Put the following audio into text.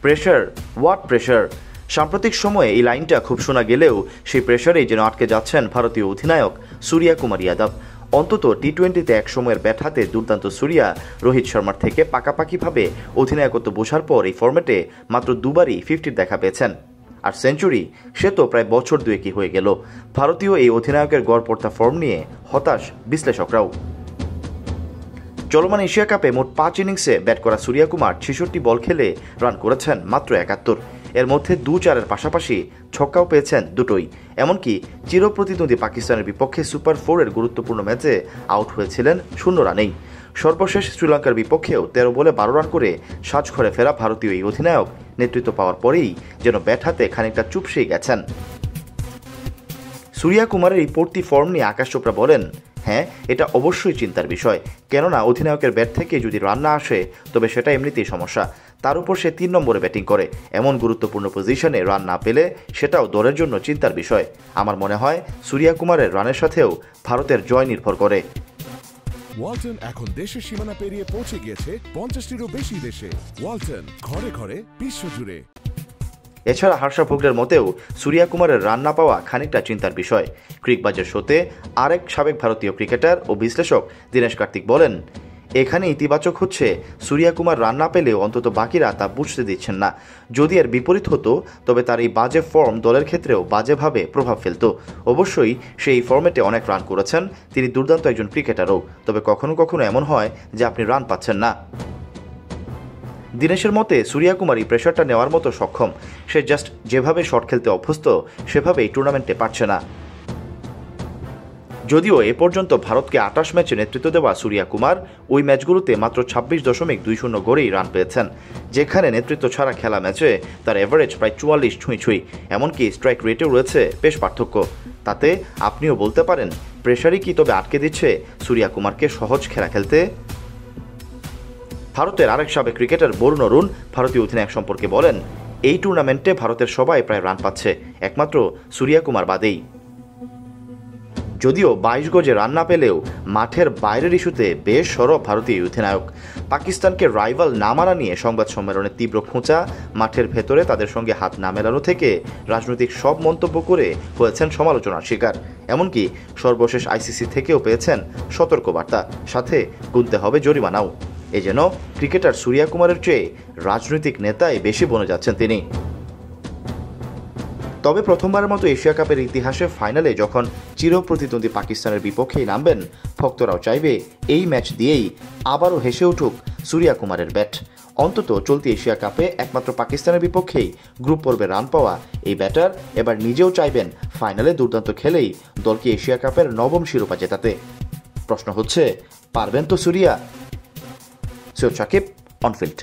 Pressure, what pressure? সাম্প্রতিক সময়ে এই লাইনটা খুব শোনা গেলেও সেই প্রেশারেই যেন আটকে যাচ্ছেন ভারতীয় অধিনায়ক সূর্যা কুমার যাদব। অন্তত টি-20তে এক সময়ের ব্যাট হাতে দুর্দান্ত সূর্যা রোহিত শর্মার থেকে পাকাপাকিভাবে অধিনায়কত্ব বোঝার পর এই ফর্মেটে মাত্র দুবারই 50 দেখা পেয়েছেন। আর সেঞ্চুরি, সে তো প্রায় বছর দুয়েকই হয়ে গেল। ভারতীয় এই অধিনায়কের গড়পড়তা ফর্ম নিয়ে হতাশ বিশ্লেষকরাও। চলমান এশিয়া কাপে মোট 5 ইনিংসে ব্যাট করা সূর্যা কুমার 66 বল খেলে রান করেছেন মাত্র 71। এর মধ্যে 2-4-এর পাশাপাশি ছক্কাও পেয়েছেন দুটোই। এমনকি চিরপ্রতিদ্বন্দ্বী পাকিস্তানের বিপক্ষে সুপার 4-এর গুরুত্বপূর্ণ ম্যাচে আউট হয়েছিলেন 0 রানেই। সর্বশেষ শ্রীলঙ্কার বিপক্ষেও 13 বলে 12 রান করে সাজঘরে ফেরা ভারতীয় এই অধিনায়ক নেতৃত্ব পাওয়ার পরেই যেন ব্যাট হাতে খানিকটা চুপসেই গেছেন। সূর্যা কুমারের এই পড়তি ফর্ম নিয়ে আকাশ চোপড়া বলেন, হ্যাঁ, এটা অবশ্যই চিন্তার বিষয়। কেননা অধিনায়কের ব্যাট থেকে যদি রান না আসে তবে সেটা এমনিতেই সমস্যা। তার উপর সে 3 নম্বরে ব্যাটিং করে। এমন গুরুত্বপূর্ণ পজিশনে রান না পেলে সেটাও দলের জন্য চিন্তার বিষয়। আমার মনে হয় সূর্যা কুমারের রানের সাথেও ভারতের জয় নির্ভর করে। ওয়ালটন এখন দেশের সীমানা পেরিয়ে পৌঁছে গিয়েছে 50টিরও বেশি দেশে। ওয়ালটন, ঘরে ঘরে, বিশ্বজুড়ে। এছাড়া হর্ষা ভোগলের মতেও সূর্যা কুমারের রান না পাওয়া খানিকটা চিন্তার বিষয়। ক্রিকবাজের শোতে আরেক সাবেক ভারতীয় ক্রিকেটার ও বিশ্লেষক দীনেশ কার্তিক বলেন, এখানে ইতিবাচক হচ্ছে সূর্যা কুমার রান না পেলেও অন্তত বাকিরা তা বুঝতে দিচ্ছেন না। যদি এর বিপরীত হতো তবে তার এই বাজে ফর্ম দলের ক্ষেত্রেও বাজেভাবে প্রভাব ফেলত। অবশ্যই সেই ফর্মেটে অনেক রান করেছেন, তিনি দুর্দান্ত একজন ক্রিকেটারও। তবে কখনো কখনো এমন হয় যে আপনি রান পাচ্ছেন না। দীনেশের মতে সূর্যা কুমার এই প্রেশারটা নেওয়ার মতো সক্ষম। সে জাস্ট যেভাবে শট খেলতে অভ্যস্ত সেভাবেই টুর্নামেন্টে পারছে না। যদিও এ পর্যন্ত ভারতকে 28 ম্যাচে নেতৃত্ব দেওয়া সূর্যা কুমার ওই ম্যাচগুলোতে মাত্র 26.20 গড়েই রান পেয়েছেন, যেখানে নেতৃত্ব ছাড়া খেলা ম্যাচে তার এভারেজ প্রায় 44 ছুঁই। এমনকি স্ট্রাইক রেটেও রয়েছে বেশ পার্থক্য। তাতে আপনিও বলতে পারেন, প্রেশারই কি তবে আটকে দিচ্ছে সূর্যা কুমারকে সহজ খেলা খেলতে? ভারতের আরেক সাবেক ক্রিকেটার বরুণ অরুণ ভারতীয় অধিনায়ক সম্পর্কে বলেন, এই টুর্নামেন্টে ভারতের সবাই প্রায় রান পাচ্ছে, একমাত্র সূর্যা কুমার বাদেই। যদিও 22 গজে রান না পেলেও মাঠের বাইরের ইস্যুতে বেশ সরব ভারতীয় অধিনায়ক। পাকিস্তানকে রাইভাল না মানা নিয়ে সংবাদ সম্মেলনে তীব্র খোঁচা, মাঠের ভেতরে তাদের সঙ্গে হাত না মেলানো থেকে রাজনৈতিক সব মন্তব্য করে হয়েছেন সমালোচনার শিকার। এমনকি সর্বশেষ আইসিসি থেকেও পেয়েছেন সতর্কবার্তা, সাথে গুনতে হবে জরিমানাও। এ যেন ক্রিকেটার সূর্যা কুমারের চেয়ে রাজনৈতিক নেতাই বেশি বনে যাচ্ছেন তিনি। তবে প্রথমবারের মতো এশিয়া কাপের ইতিহাসে ফাইনালে যখন চিরপ্রতিদ্বন্দ্বী পাকিস্তানের বিপক্ষেই নামবেন, ভক্তরাও চাইবে এই ম্যাচ দিয়েই আবারও হেসে উঠুক সূর্যা কুমারের ব্যাট। অন্তত চলতি এশিয়া কাপে একমাত্র পাকিস্তানের বিপক্ষেই গ্রুপ পর্বে রান পাওয়া এই ব্যাটার এবার নিজেও চাইবেন ফাইনালে দুর্দান্ত খেলেই দলকে এশিয়া কাপের 9ম শিরোপা জেতাতে। প্রশ্ন হচ্ছে, পারবেন তো সূর্যা? সৈয়দ সাকিব, অনফিল্ড।